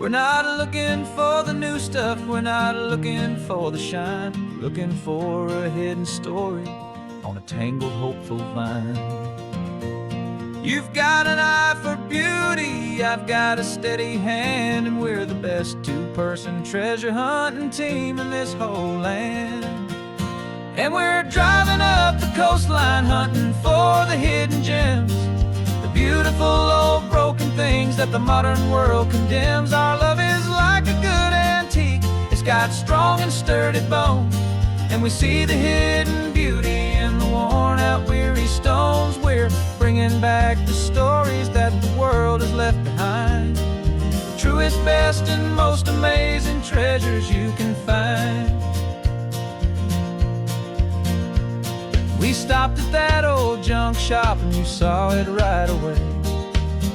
We're not looking for the new stuff, we're not looking for the shine, looking for a hidden story on a tangled, hopeful vine. You've got an eye for beauty, I've got a steady hand, and we're the best two-person treasure hunting team in this whole land. And we're driving up the coastline hunting for the hidden gems, the beautiful old broken things that the modern world condemns. Our love is like a good antique, it's got strong and sturdy bones, and we see the hidden beauty in the worn out weary stones. We're bringing back the stories that the world has left behind, the truest, best, and most amazing treasures you can find. We stopped at that old junk shop and you saw it right away,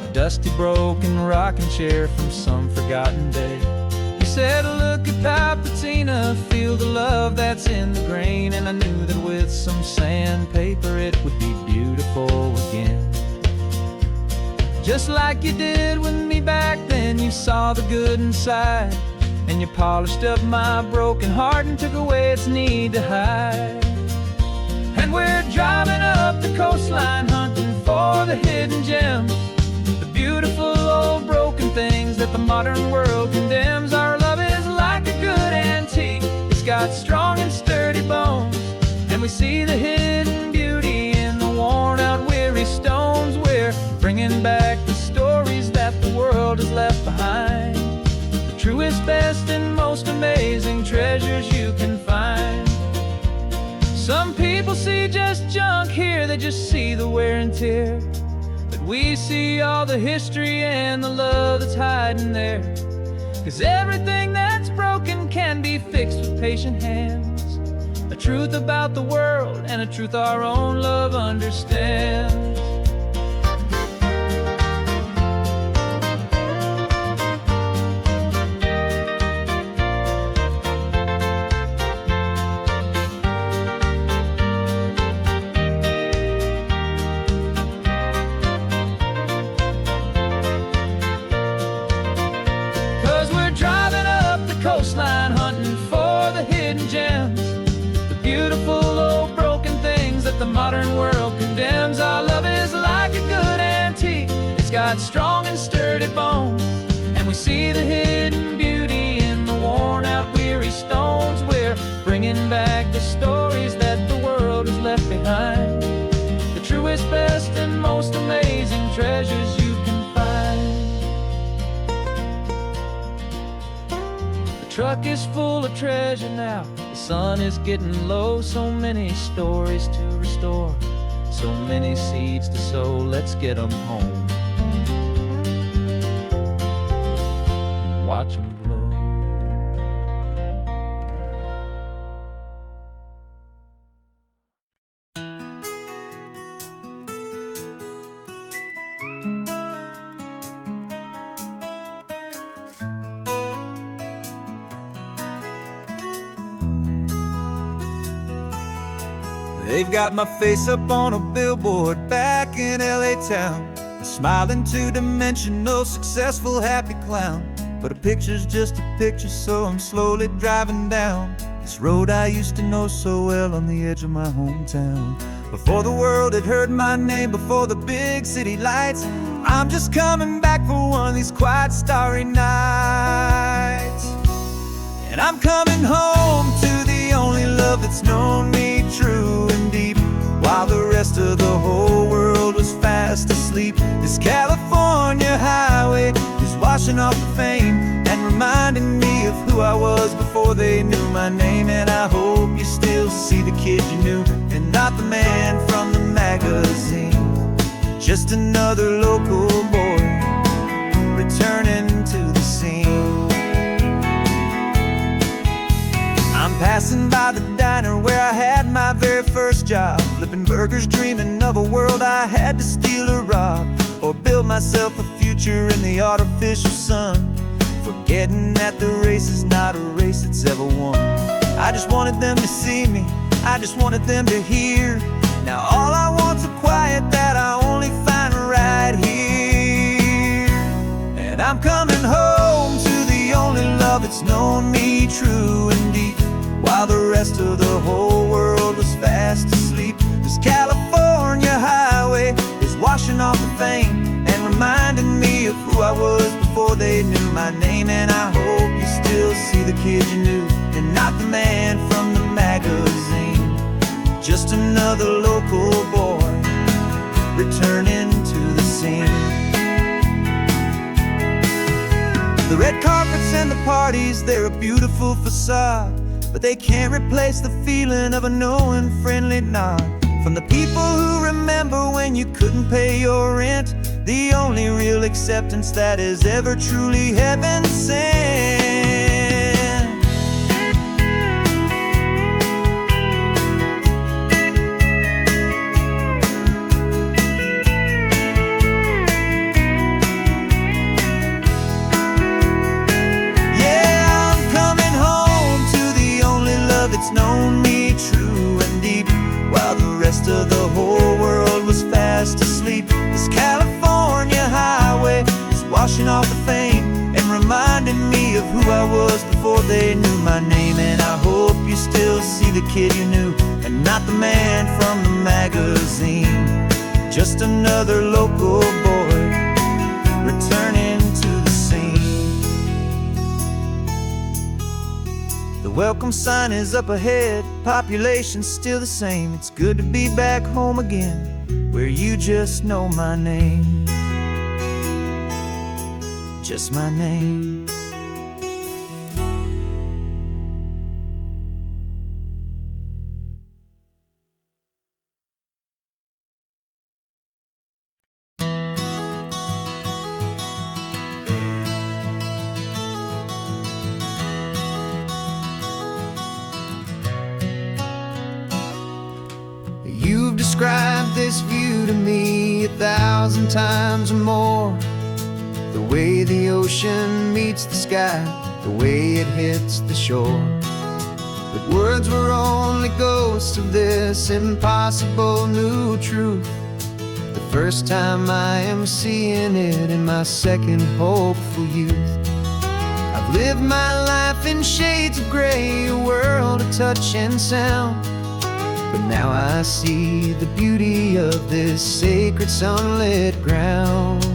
a dusty, broken rocking chair from some forgotten day. You said, look at Papatina, feel the love that's in the grain, and I knew that with some sandpaper it would be beautiful again. Just like you did with me back then, you saw the good inside, and you polished up my broken heart and took away its need to hide. And we're driving up the coastline hunting for the hidden gems, the beautiful old broken things that the modern world condemns. Our love is like a good antique, it's got strong and sturdy bones, and we see the hidden beauty in the worn out weary stones. We're bringing back the stories that the world has left behind, the truest, best, and most amazing treasures you can find. Some people see just junk here, they just see the wear and tear, but we see all the history and the love that's hiding there. 'Cause everything that's broken can be fixed with patient hands, a truth about the world and a truth our own love understands. 'Cause we're driving up the coastline hunting for the hidden gems, the beautiful old broken things that the modern world condemns. Our love is like a good antique, it's got strong and sturdy bones, and we see the hidden beauty in the worn out weary stones. We're bringing back the stories that the world has left behind, the truest, best, and most amazing treasures you can find. The truck is full of treasure now, the sun is getting low. So many stories to restore, so many seeds to sow. Let's get them home, watch them blow. They've got my face up on a billboard back in LA town, a smiling two-dimensional, successful, happy clown. But a picture's just a picture, so I'm slowly driving down this road I used to know so well on the edge of my hometown. Before the world had heard my name, before the big city lights, I'm just coming back for one of these quiet, starry nights. And I'm coming home to the only love that's known me true and deep, while the rest of the whole world was fast asleep. This California highway is washing off the fame and reminding me of who I was before before they knew my name. And I hope you still see the kid you knew, and not the man from the magazine. Just another local boy returning to the scene. I'm passing by the diner where I had my very first job, flipping burgers, dreaming of a world I had to steal or rob, or build myself a future in the artificial sun, forgetting that the race is not a race that's ever won. I just wanted them to see me, I just wanted them to hear. Now all I want's a quiet that I only find right here. And I'm coming home to the only love that's known me true and deep, while the rest of the whole world was fast asleep. This California highway is washing off the fame and reminding me of who I was before they knew my name. And I hope you still see the kid you knew, and not the man from the magazine. Just another local boy returning to the scene. The red carpets and the parties, they're a beautiful facade, but they can't replace the feeling of a knowing, friendly nod from the people who remember when you couldn't pay your rent. The only real acceptance that is ever truly heaven sent. It's known me true and deep, while the rest of the whole world was fast asleep. This California highway is washing off the fame and reminding me of who I was before they knew my name. And I hope you still see the kid you knew, and not the man from the magazine. Just another local boy returning to the scene. The welcome sign is up ahead, population's still the same. It's good to be back home again, where you just know my name. Just my name. You've described this view to me 1,000 times or more. The way the ocean meets the sky, the way it hits the shore. But words were only ghosts of this impossible new truth. The first time I am seeing it in my second hopeful youth. I've lived my life in shades of gray, a world of touch and sound. But now I see the beauty of this sacred sunlit ground.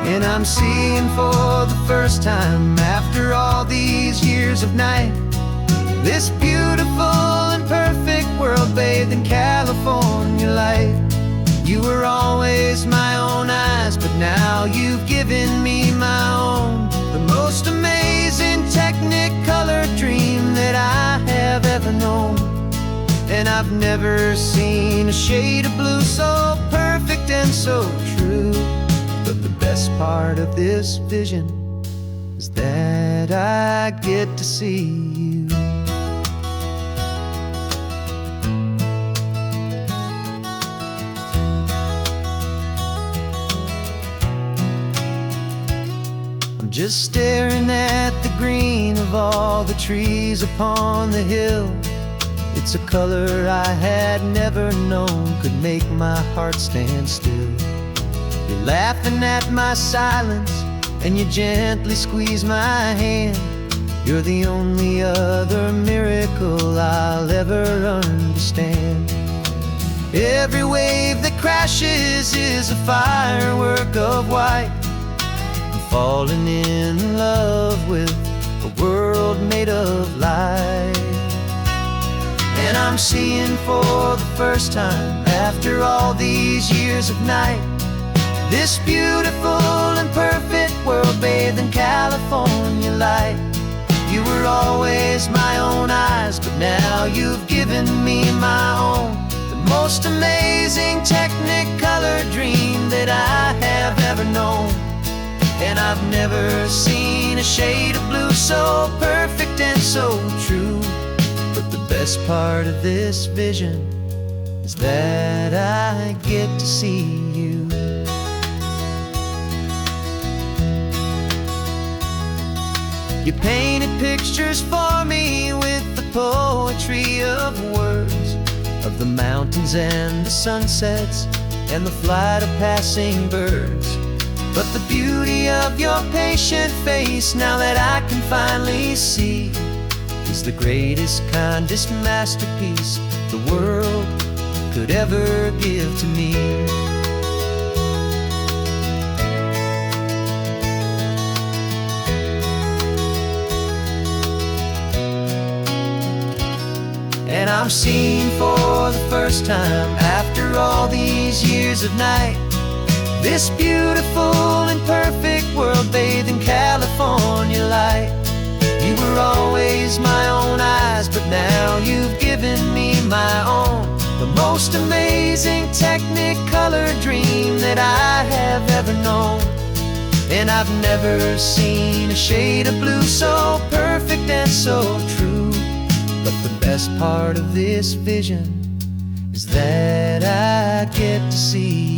And I'm seeing for the first time, after all these years of night, this beautiful and perfect world bathed in California light. You were always my own eyes, but now you've given me my own. The most amazing technicolor dream that I have ever known. And I've never seen a shade of blue so perfect and so true. But the best part of this vision is that I get to see you. I'm just staring at the green of all the trees upon the hill. It's a color I had never known could make my heart stand still. You're laughing at my silence, and you gently squeeze my hand. You're the only other miracle I'll ever understand. Every wave that crashes is a firework of white. I'm falling in love with a world made of light. And I'm seeing for the first time, after all these years of night, this beautiful and perfect world bathed in California light. You were always my own eyes, but now you've given me my own. The most amazing technicolor dream that I have ever known. And I've never seen a shade of blue so perfect and so true. But the best part of this vision is that I get to see you. You painted pictures for me with the poetry of words, of the mountains and the sunsets and the flight of passing birds. But the beauty of your patient face, now that I can finally see, is the greatest, kindest masterpiece the world could ever give to me. And I'm seeing for the first time, after all these years of night, this beautiful and perfect world bathed in California light. You were always my own eyes, but now you've given me my own. The most amazing technicolor dream that I have ever known. And I've never seen a shade of blue so perfect and so true. But the best part of this vision is that I get to see